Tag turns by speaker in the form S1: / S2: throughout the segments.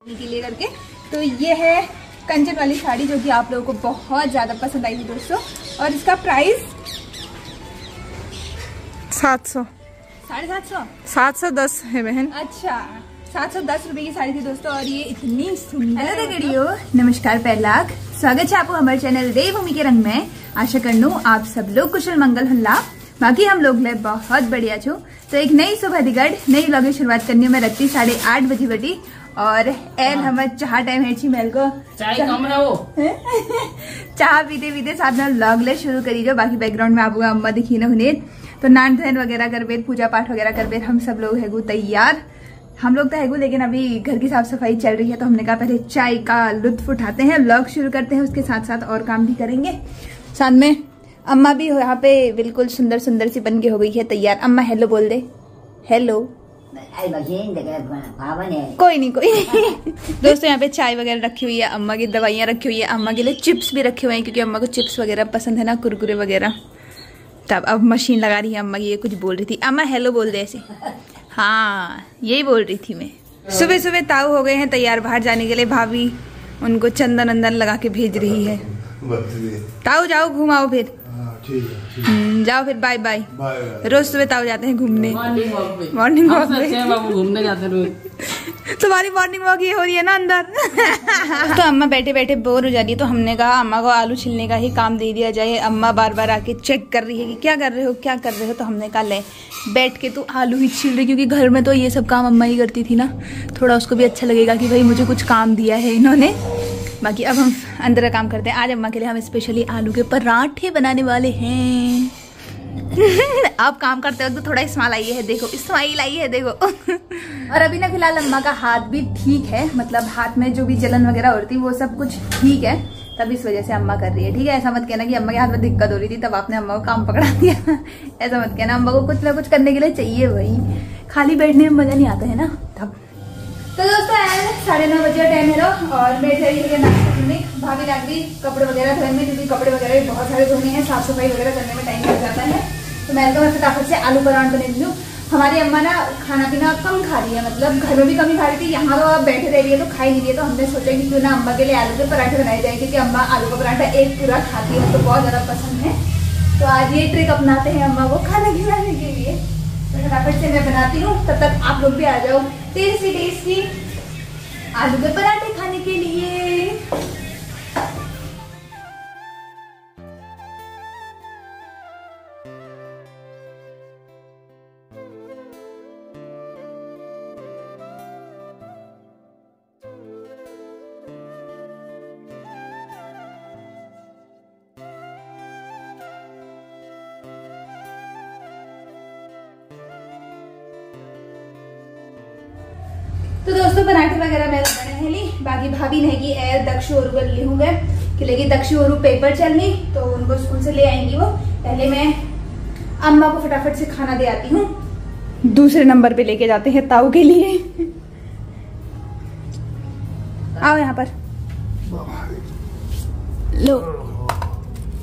S1: के लिए करके। तो ये है कंचन वाली साड़ी जो कि आप लोगों को बहुत ज़्यादा पसंद आई थी दोस्तों, और इसका प्राइस
S2: 700 710 है बहन।
S1: अच्छा 710 रुपए की साड़ी थी दोस्तों, और ये इतनी सुंदर। नमस्कार पहलाक, स्वागत है आपको हमारे चैनल देवभूमि के रंग में। आशा करनू आप सब लोग कुशल मंगल हल्ला, बाकी हम लोग ले बहुत बढ़िया छो। तो एक नई सुबह दिगड़ नई व्लॉग की शुरुआत करनी मैं रखती 8:30 बजे बटी, और एल हम चाह टाइम है छी मेल को चाह पीते पीते साथ में व्लॉग ले शुरू करी जो। बाकी बैकग्राउंड में आपको अम्मा दिखी न हुने, तो नान धन वगैरह कर बेर, पूजा पाठ वगैरह कर बेर हम सब लोग हैगो तैयार। हम लोग तो हैगो, लेकिन अभी घर की साफ सफाई चल रही है, तो हमने कहा पहले चाय का लुत्फ उठाते हैं, व्लॉग शुरू करते हैं, उसके साथ साथ और काम भी करेंगे। साथ में अम्मा भी यहाँ पे बिल्कुल सुंदर सुंदर सी बन के हो गई है तैयार। अम्मा हेलो बोल दे। हेलो। कोई नहीं दोस्तों, यहाँ पे चाय वगैरह रखी हुई है, अम्मा की दवाइयाँ रखी हुई है, अम्मा के लिए चिप्स भी रखे हुए हैं क्योंकि अम्मा को चिप्स वगैरह पसंद है ना, कुरकुरे वगैरह। तब अब मशीन लगा रही है अम्मा की, ये कुछ बोल रही थी। अम्मा हेलो बोल दे ऐसे। हाँ यही बोल रही थी मैं। सुबह सुबह ताऊ हो गए हैं तैयार बाहर जाने के लिए, भाभी उनको चंदन अंदन लगा के भेज रही है। ताऊ जाओ घुमाओ फिर। ठीक है जाओ फिर, बाय बाय। रोज सुबह ताऊ जाते हैं घूमने, मॉर्निंग वॉक पे घूमने जाते हैं। तुम्हारी मॉर्निंग वॉक ये हो रही है ना अंदर। तो अम्मा बैठे बैठे बोर हो जा रही है, तो हमने कहा अम्मा को आलू छिलने का ही काम दे दिया जाए। अम्मा बार बार आके चेक कर रही है कि क्या कर रहे हो क्या कर रहे हो, तो हमने कहा ले बैठ के तू आलू ही छिल रही, क्योंकि घर में तो ये सब काम अम्मा ही करती थी ना, थोड़ा उसको भी अच्छा लगेगा कि भाई मुझे कुछ काम दिया है इन्होंने। बाकी अब हम अंदर का काम करते हैं। आज अम्मा के लिए हम स्पेशली आलू के पराठे बनाने वाले हैं। अब काम करते वक्त तो थोड़ा स्माइल आई है, देखो स्माइल आई है देखो। और अभी ना फिलहाल अम्मा का हाथ भी ठीक है, मतलब हाथ में जो भी जलन वगैरह हो रही थी वो सब कुछ ठीक है, तब इस वजह से अम्मा कर रही है। ठीक है, ऐसा मत कहना कि अम्मा के हाथ में दिक्कत हो रही थी तब आपने अम्मा को काम पकड़ा दिया। ऐसा मत कहना, अम्मा को कुछ ना कुछ करने के लिए चाहिए, वही खाली बैठने में मजा नहीं आता है ना तब। तो दोस्तों 9:30 बजे टाइम है और मैं जा रही नाश्ता करने। भाभी लग गई कपड़े वगैरह धोने में, क्योंकि कपड़े वगैरह भी बहुत सारे धोने हैं, साफ सफाई वगैरह करने में टाइम लग जाता है। तो मैं तो फटाफट से आलू पराठा बना दी हूँ। हमारी अम्मा ना खाना पीना कम खा रही है, मतलब घर में भी कम ही खा रही थी, यहाँ तो आप बैठे रह रही है तो खाई नहीं रही है। तो हमने सोचा कि क्यों ना अम्मा के लिए आलू के पराठे बनाए जाए, क्योंकि अम्मा आलू का पराठा एक पूरा खाती है, तो बहुत ज़्यादा पसंद है। तो आज ये ट्रिक अपनाते हैं अम्मा को खाना खिलाने के लिए। तो फटाफट से मैं बनाती हूँ, तब तक आप लोग भी आ जाओ टेस्टी आलू के पराठे खाने के लिए। तो दोस्तों पराठे वगैरह मेरे बने हैं ली, बाकी भाभी ने की एर दक्षु और ले होंगे कि लेगी दक्षु और पेपर चलनी, तो उनको स्कूल से ले आएंगी वो। पहले मैं अम्मा को फटाफट से खाना दे आती हूँ, दूसरे नंबर पे लेके जाते हैं ताऊ के लिए। आओ यहाँ पर, लो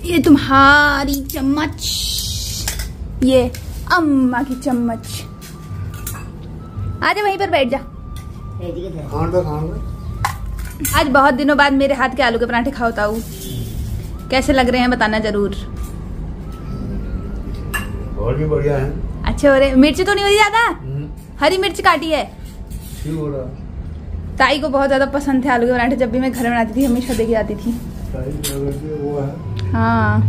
S1: ये तुम्हारी चम्मच, ये अम्मा की चम्मच। आजा वहीं पर बैठ जा। आज बहुत दिनों बाद मेरे हाथ के आलू के पराठे खाओ ताऊ, कैसे लग रहे हैं बताना जरूर।
S3: और भी बढ़िया है।
S1: अच्छे हो रहे। मिर्ची तो नहीं हो रही ज्यादा? हरी मिर्च काटी है।
S3: हो रहा।
S1: ताई को बहुत ज्यादा पसंद थे आलू के पराठे, जब भी मैं घर में बनाती थी हमेशा देके जाती थी।
S3: वो है।
S1: हाँ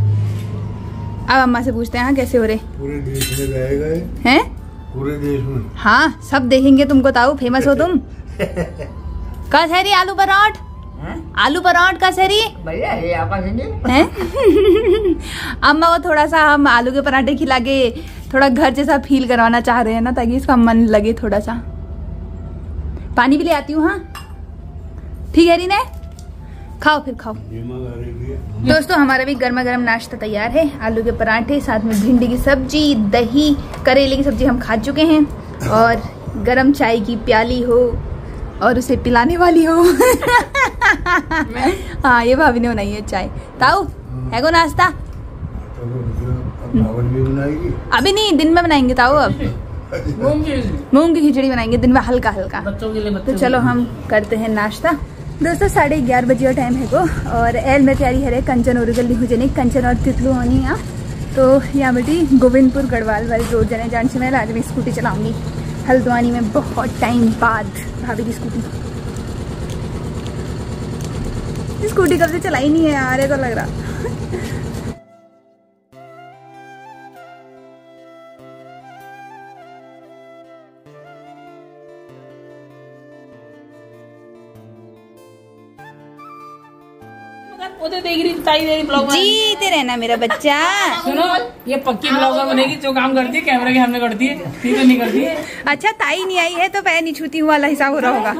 S1: अब अम्मा से पूछते हैं कैसे हो रहे।
S3: पूरे देश में गए
S1: हैं?
S3: पूरे देश में।
S1: हाँ सब देखेंगे तुमको ताऊ, फेमस हो तुम। कसहरी आलू पराठ, आलू पराठ कसहरी हैं। अम्मा को थोड़ा सा हम आलू के पराठे खिला के थोड़ा घर जैसा फील करवाना चाह रहे हैं ना, ताकि इसका मन लगे थोड़ा सा। पानी भी ले आती हूँ। हाँ ठीक है रीना, खाओ फिर खाओ। दोस्तों हमारा भी गर्मा गर्म नाश्ता तैयार है, आलू के पराठे, साथ में भिंडी की सब्जी, दही, करेले की सब्जी हम खा चुके हैं, और गरम चाय की प्याली हो और उसे पिलाने वाली हो। हाँ ये भाभी ने बनाई है चाय। ताऊ है को नाश्ता?
S3: भी बनाएगी?
S1: अभी नहीं, दिन में बनाएंगे ताऊ। अब मूंग की खिचड़ी बनाएंगे दिन में हल्का हल्का
S2: बच्चों के लिए।
S1: तो चलो हम करते हैं नाश्ता। दोस्तों 11:30 बजे टाइम है को और एल में तैयारी है कंचन और गली हो जाने कंचन और तितलू होनी यहाँ। तो यहाँ बेटी गोविंदपुर गढ़वाल वाली रोड जाने जान से मैं आज मैं स्कूटी चलाऊंगी हल्द्वानी में बहुत टाइम बाद। भाभी की स्कूटी कब से चलाई नहीं है यार, ऐसा लग रहा। जीते रहना मेरा बच्चा।
S2: सुनो ये पक्की ब्लॉगर बनेगी, जो काम करती है कैमरे के सामने करती है, ये तो नहीं करती है।
S1: अच्छा ताई नहीं आई है तो पैर नहीं छूती हुआ वाला हिसाब हो रहा होगा।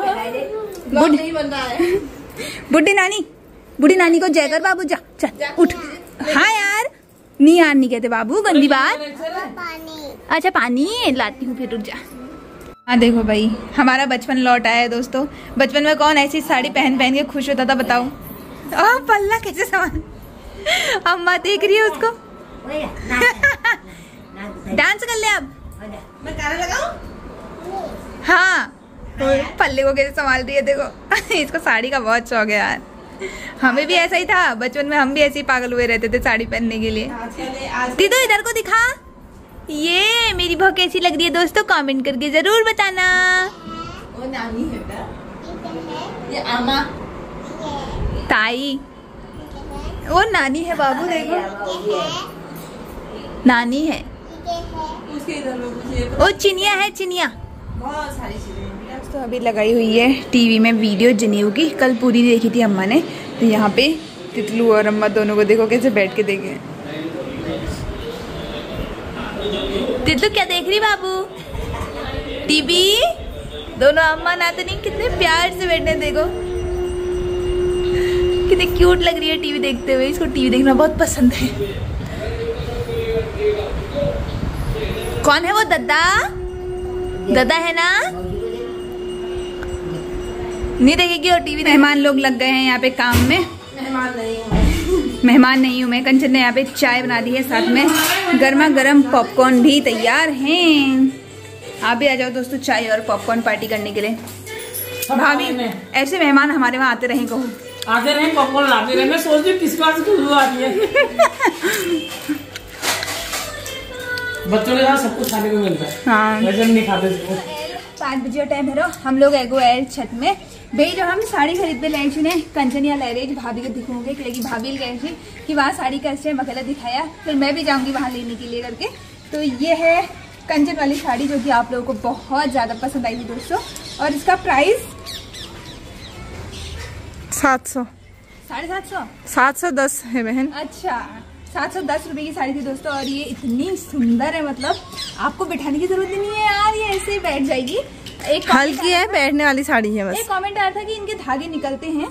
S1: बुढ़ी नानी को जयकर बाबू जा चल उठ। हाँ यार नहीं कहते बाबू, गंदी बात। अच्छा पानी लाती हूँ फिर रुक जा। हाँ देखो भाई हमारा बचपन लौट आया है दोस्तों। बचपन में कौन ऐसी साड़ी पहन के खुश होता था बताओ। पल्ला कैसे सामान अम्मा देख रही है उसको। डांस कर ले अब। मैं गाना लगाऊं? हाँ पल्ले को कैसे संभाल रही है देखो। इसको साड़ी का बहुत शौक है यार। हमें भी ऐसा ही था बचपन में, हम भी ऐसे ही पागल हुए रहते थे साड़ी पहनने के लिए। दीदो इधर को दिखा, ये मेरी बहू कैसी लग रही है दोस्तों, कमेंट करके जरूर बताना। वो नानी है क्या? ये आमा ताई, वो नानी है बाबू देखो, नानी है। वो चिनिया है चिनिया। बहुत सारी चीजें तो अभी लगाई हुई है टीवी में वीडियो जनेऊ की, कल पूरी देखी थी अम्मा ने। तो यहाँ पे तितलू और अम्मा दोनों को देखो कैसे बैठ के देखे। तितलू क्या देख रही बाबू? टीवी। दोनों अम्मा नातनी कितने प्यार से बैठे देखो, कितनी क्यूट लग रही है टीवी देखते हुए। इसको टीवी देखना बहुत पसंद है। कौन है वो? दद्दा दद्दा है ना? नहीं देखेगी और टीवी। मेहमान लोग लग गए हैं यहाँ पे काम में। मेहमान नहीं हूँ मैं। कंचन ने यहाँ पे चाय बना दी है, साथ में गर्मा गर्म पॉपकॉर्न भी तैयार हैं। आप भी आ जाओ दोस्तों चाय और पॉपकॉर्न पार्टी करने के लिए। भाभी ऐसे मेहमान हमारे वहाँ आते रहे, कहो
S2: आते रहे पॉपकॉर्न लाते रहे। मैं सोच रही किस बात से आ रही है। बच्चों के साथ सब कुछ खाने को मिलता है। हाँ वैसे नहीं खाते।
S1: 5 बजे टाइम है। हम लोग एगो आए छत में भाई। जो हम साड़ी खरीदने लाए चुने कंचन या लहरेज भाभी को दिखाऊंगे कि भाभी गए थे कि वहाँ साड़ी का स्टैंड अकेला दिखाया, फिर मैं भी जाऊंगी वहाँ लेने के लिए करके। तो ये है कंचन वाली साड़ी जो कि आप लोगों को बहुत ज्यादा पसंद आई थी दोस्तों। और इसका प्राइस
S4: 700
S1: 750
S4: 710 है बहन।
S1: अच्छा 710 रुपए की साड़ी थी दोस्तों। और ये इतनी सुंदर है, मतलब आपको बिठाने की जरूरत नहीं है यार, ये ऐसे ही बैठ जाएगी। एक
S4: हल्की है, बैठने वाली साड़ी है बस।
S1: एक कमेंट आया था कि इनके धागे निकलते हैं,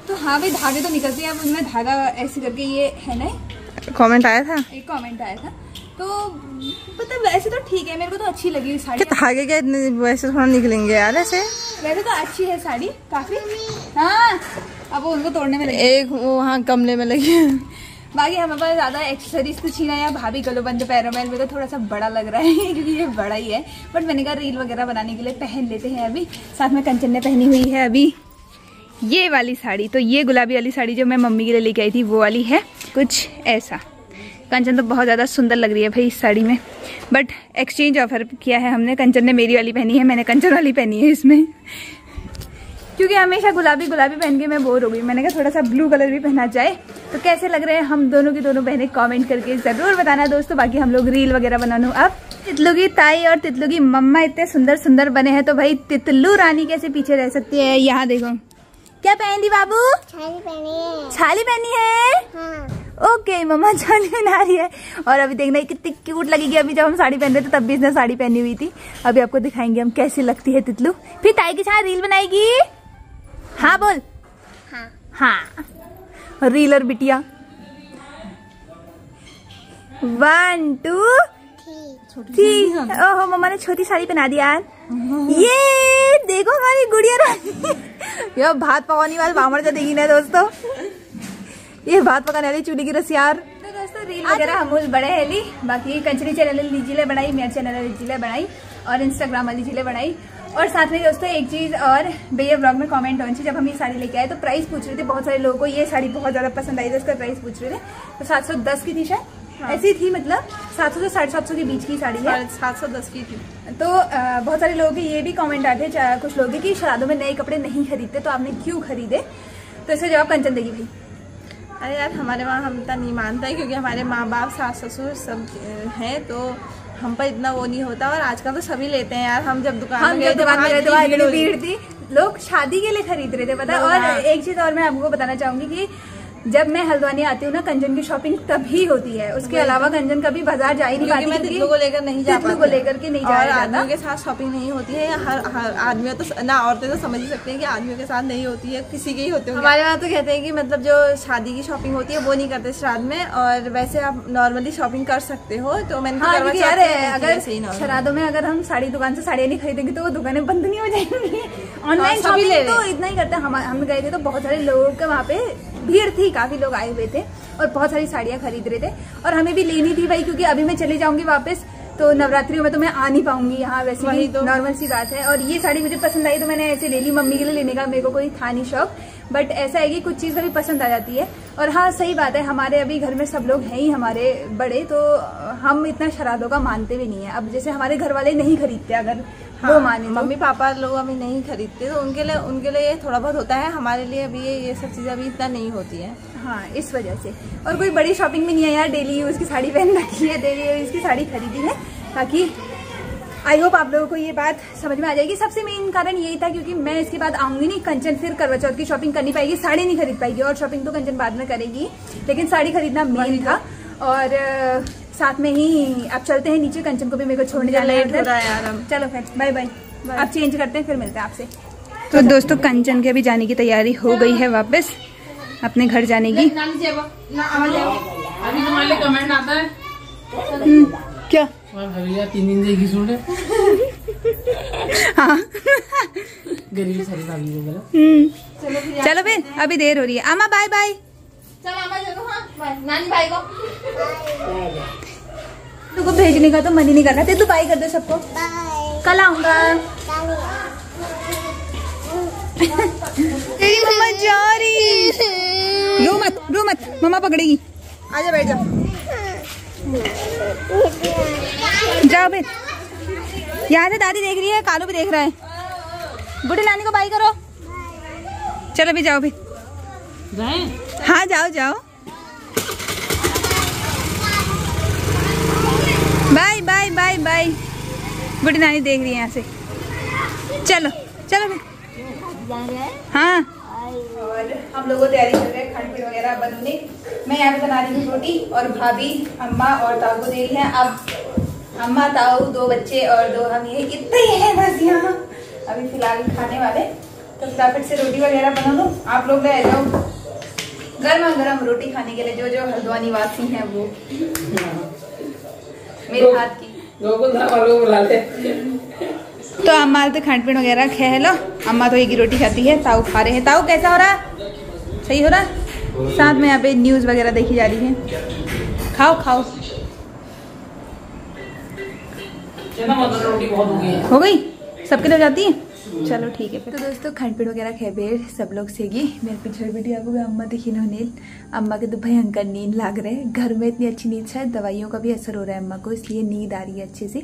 S1: तो हाँ भाई धागे तो निकलते हैं। अब उनमें धागा ऐसे करके ये है ना,
S4: कमेंट आया था।
S1: एक कमेंट आया था तो मतलब वैसे तो ठीक है, मेरे को तो अच्छी लगी साड़ी।
S4: धागे के वैसे थोड़ा निकलेंगे यार ऐसे।
S1: वैसे तो अच्छी है साड़ी काफी। हाँ अब उनको तोड़ने में लगी।
S4: एक वो वहाँ गमले में लगी है।
S1: बाकी हमारे पास ज्यादा एक्सेसरीज तो छीना या भाभी गलो बंद पैरों में मेरे को थोड़ा सा बड़ा लग रहा है क्योंकि ये बड़ा ही है। बट मैंने कहा रील वगैरह बनाने के लिए पहन लेते हैं अभी। साथ में कंचन ने पहनी हुई है अभी ये वाली साड़ी। तो ये गुलाबी वाली साड़ी जो मैं मम्मी के लिए लेके आई थी वो वाली है कुछ ऐसा। कंचन तो बहुत ज़्यादा सुंदर लग रही है भाई इस साड़ी में। बट एक्सचेंज ऑफर किया है हमने। कंचन ने मेरी वाली पहनी है, मैंने कंचन वाली पहनी है इसमें, क्योंकि हमेशा गुलाबी गुलाबी पहन के मैं बोर हो गई। मैंने कहा थोड़ा सा ब्लू कलर भी पहना जाए। तो कैसे लग रहे हैं हम दोनों की दोनों बहनें कमेंट करके ज़रूर बताना दोस्तों। बाकी हम लोग रील वगैरह बनाना। अब तितलू की ताई और तितलू की मम्मा इतने सुंदर सुंदर बने हैं तो भाई तितलू रानी कैसे पीछे रह सकती है। यहाँ देखो क्या पहन दी बाबू?
S5: छाली पहनी है।
S1: छाली पहनी है? हाँ। ओके मम्मा छाली पहना रही है। और अभी देखना कितनी क्यूट लगेगी। अभी जब हम साड़ी पहन रहे थे तब भी इसने साड़ी पहनी हुई थी। अभी आपको दिखाएंगे हम कैसी लगती है तितलू। फिर ताई के साथ रील बनाएगी। हाँ बोल।
S5: हाँ
S1: हाँ रील और बिटिया 1 2 3। ओहो मम्मा ने छोटी साड़ी पहना दी यार। ये देखो हमारी गुड़िया रानी। ये भात पकाने वाली बामड़ देगी ना दोस्तों। ये भात पकाने वाली चूल्हे की रसियार। तो दोस्तों रील वगैरह हम बड़े है ली। बाकी कंचनी चैनल लीजिए बनाई, मेरा चैनल लीजिए बनाई। और इंस्टाग्राम वाली झीलें बनाई। और साथ में दोस्तों एक चीज और, भैया ब्लॉग में कमेंट ऑन से जब हम ये साड़ी लेके आए तो प्राइस पूछ रहे थे, बहुत सारे लोगों को ये साड़ी बहुत ज्यादा पसंद आई थी, उसका प्राइस पूछ रहे थे। तो 710 की थी शायद, ऐसी थी, मतलब 700 से 750 के बीच की साड़ी है,
S4: 710 की थी।
S1: तो बहुत सारे लोगों के ये भी कमेंट आए थे कुछ लोगों की शादियों में नए कपड़े नहीं खरीदते, तो आपने क्यों खरीदे, तो इसका जवाब कंचन देगी भाई।
S4: अरे यार हमारे वहाँ हम इतना नहीं मानता है, क्योंकि हमारे माँ बाप सास ससुर सब हैं, तो हम पर इतना वो नहीं होता। और आजकल तो सभी लेते हैं यार, हम जब दुकान में गए
S1: तो भीड़ थी, लोग शादी के लिए खरीद रहे थे पता है। और एक चीज और मैं आपको बताना चाहूंगी कि जब मैं हल्द्वानी आती हूँ ना, कंचन की शॉपिंग तभी होती है, उसके अलावा कंचन कभी बाजार जा ही नहीं पाती,
S4: मैं तितलू को लेकर नहीं जा पाती,
S1: को लेकर के नहीं जा,
S4: आदमियों के साथ शॉपिंग नहीं होती है। हर आदमियों तो ना, औरतें तो समझ ही सकते हैं कि आदमियों के साथ नहीं होती है, किसी के ही होते हैं। हमारे वहाँ तो कहते हैं कि मतलब जो शादी की शॉपिंग होती है वो नहीं करते श्राद्ध में, और वैसे आप नॉर्मली शॉपिंग कर सकते हो। तो मैंने
S1: अगर श्राद्धों में अगर हम साड़ी दुकान से साड़ियाँ नहीं खरीदेंगे तो वो दुकानें बंद नहीं हो जाएंगी। ऑनलाइन शॉपिंग तो इतना ही करते हैं। हम गए थे तो बहुत सारे लोगों के वहाँ पे भीड़ थी, काफी लोग आए हुए थे और बहुत सारी साड़ियां खरीद रहे थे, और हमें भी लेनी थी भाई, क्योंकि अभी मैं चली जाऊंगी वापस, तो नवरात्रियों में तो मैं आ नहीं पाऊंगी यहाँ, वैसे भी तो नॉर्मल सी बात है। और ये साड़ी मुझे पसंद आई तो मैंने ऐसे ले ली, मम्मी के लिए लेने का मेरे को कोई था नहीं शौक, बट ऐसा है कि कुछ चीज कभी पसंद आ जाती है। और हाँ सही बात है, हमारे अभी घर में सब लोग हैं ही हमारे बड़े, तो हम इतना शराधों का मानते भी नहीं है। अब जैसे हमारे घर वाले नहीं खरीदते, अगर वो माने,
S4: मम्मी पापा लोग अभी नहीं खरीदते, तो उनके लिए ये थोड़ा बहुत होता है, हमारे लिए अभी ये सब चीजें अभी इतना नहीं होती है।
S1: हाँ इस वजह से। और कोई बड़ी शॉपिंग भी नहीं है यार, डेली यूज की साड़ी पहन रखी है, डेली यूज की साड़ी खरीदी है, ताकि आई होप आप लोगों को ये बात समझ में आ जाएगी। सबसे मेन कारण यही था क्योंकि मैं इसके बाद आऊंगी नहीं, कंचन फिर करवा चौथ की शॉपिंग करनी पाएगी, साड़ी नहीं खरीद पाएगी, और शॉपिंग तो कंचन बाद में करेगी, लेकिन साड़ी खरीदना मेन था। और साथ में ही अब चलते हैं नीचे, कंचन को भी मेरे को छोड़ने जाना है यार। चलो फिर बाय बाय, अब चेंज करते हैं, फिर मिलते हैं आपसे। तो दोस्तों कंचन के अभी जाने की तैयारी हो गई है वापस अपने घर जाने की।
S2: अभी तुम्हारे लिए कमेंट आता है
S1: क्या
S2: भैया 3 दिन से सूट है।
S1: हाँ
S2: गरीब सारी भाभी बोला।
S1: चलो फिर अभी देर हो रही है। अम्मा बाय बाय।
S4: नानी भाई को
S1: तुमको भेजने का तो मन ही नहीं कर रहा, तो बाय कर दो सबको, कल आऊंगा। तेरी मम्मा जा रही, रो मत मम्मा पकड़ेगी।
S4: आजा बैठ जा,
S1: जाओ फिर, यहाँ से दादी देख रही है, कालू भी देख रहा है, बूढ़ी नानी को बाय करो। चलो भी जाओ भी, हाँ जाओ जाओ, बाय बाय बाय बाय। बूढ़ी नानी देख रही है यहाँ से, चलो चलो भी। हाँ और हम लोगों तैयारी कर रहे हैं खाने पीने वगैरह बनने। मैं यहाँ पे बना रही हूँ रोटी, और भाभी अम्मा और ताऊ को दे रही है। अब अम्मा ताऊ 2 बच्चे और 2 हम, ये इतने ही है बस यहाँ अभी फिलहाल खाने वाले। तो फटाफट से रोटी वगैरह बना दो, आप लोग रह जाओ गर्मा गर्म रोटी खाने के लिए, जो जो हल्द्वानी वासी हैं वो मेरे हाथ की। तो अम्मा तो खान पीन वगैरह खे लो, अम्मा तो एक ही रोटी खाती है, ताऊ खा रहे हैं। ताऊ कैसा हो रहा, सही हो रहा? साथ में यहाँ पे न्यूज वगैरह देखी जा रही है। खाओ खाओ,
S2: रोटी बहुत हो गई है।
S1: हो गई सबके लिए हो जाती है, चलो ठीक है फिर। तो दोस्तों खान पीन वगैरह खे बेर सब लोग सेगी। मेरे पिछड़ वीडियो आपको अम्मा दिखी नींद, अम्मा के तो भयंकर नींद लाग रहे हैं। घर में इतनी अच्छी नींद, शायद दवाइयों का भी असर हो रहा है अम्मा को, इसलिए नींद आ रही है अच्छे से।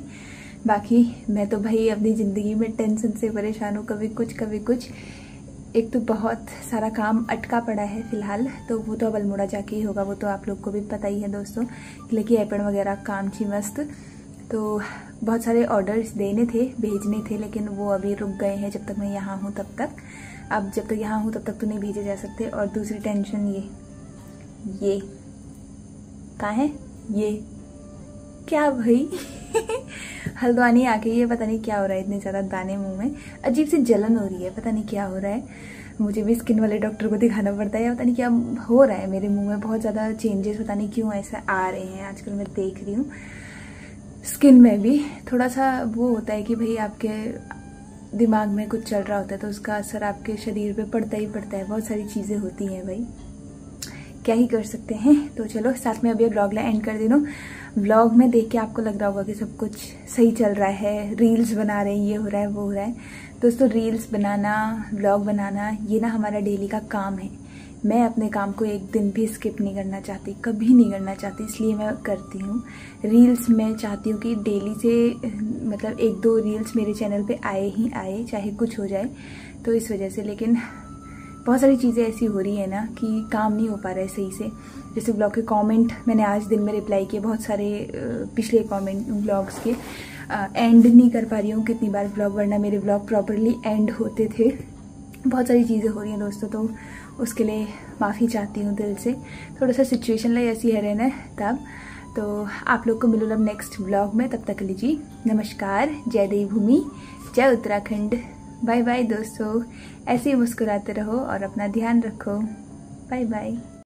S1: बाकी मैं तो भाई अपनी ज़िंदगी में टेंशन से परेशान हूँ, कभी कुछ। एक तो बहुत सारा काम अटका पड़ा है फिलहाल, तो वो तो अब अल्मोड़ा जाके ही होगा, वो तो आप लोग को भी पता ही है दोस्तों। लेकिन एपन वगैरह काम थी मस्त, तो बहुत सारे ऑर्डर्स देने थे, भेजने थे, लेकिन वो अभी रुक गए हैं जब तक मैं यहाँ हूँ तब तक। अब जब तक यहाँ हूँ तब तक तो नहीं भेजे जा सकते। और दूसरी टेंशन ये कहाँ है, ये क्या भाई हल्द्वानी आके ये पता नहीं क्या हो रहा है, इतने ज़्यादा दाने मुंह में, अजीब सी जलन हो रही है, पता नहीं क्या हो रहा है। मुझे भी स्किन वाले डॉक्टर को दिखाना पड़ता है, या पता नहीं क्या हो रहा है मेरे मुंह में, बहुत ज़्यादा चेंजेस पता नहीं क्यों ऐसा आ रहे हैं आजकल, मैं देख रही हूँ। स्किन में भी थोड़ा सा वो होता है कि भाई आपके दिमाग में कुछ चल रहा होता है तो उसका असर आपके शरीर पे पड़ता ही पड़ता है, बहुत सारी चीज़ें होती हैं भाई, क्या ही कर सकते हैं। तो चलो साथ में अभी ब्लॉग ला एंड कर देना। व्लॉग में देख के आपको लग रहा होगा कि सब कुछ सही चल रहा है, रील्स बना रहे हैं, ये हो रहा है वो हो रहा है। दोस्तों रील्स बनाना, व्लॉग बनाना ये ना हमारा डेली का काम है। मैं अपने काम को एक दिन भी स्किप नहीं करना चाहती, कभी नहीं करना चाहती, इसलिए मैं करती हूँ। रील्स मैं चाहती हूँ कि डेली से मतलब 1-2 रील्स मेरे चैनल पे आए ही आए, चाहे कुछ हो जाए, तो इस वजह से। लेकिन बहुत सारी चीज़ें ऐसी हो रही है ना कि काम नहीं हो पा रहा है सही से। जैसे ब्लॉग के कमेंट मैंने आज दिन में रिप्लाई किए, बहुत सारे पिछले कमेंट ब्लॉग्स के एंड नहीं कर पा रही हूँ कितनी बार ब्लॉग, वरना मेरे ब्लॉग प्रॉपरली एंड होते थे। बहुत सारी चीज़ें हो रही हैं दोस्तों, तो उसके लिए माफ़ी चाहती हूँ दिल से। थोड़ा सा सिचुएशन लाइक ऐसी है रहना तब। तो आप लोग को मिलूँ अब नेक्स्ट ब्लॉग में, तब तक के लिए जी नमस्कार, जय देवभूमि, जय उत्तराखंड, बाय बाय दोस्तों। ऐसे ही मुस्कुराते रहो और अपना ध्यान रखो। Bye bye.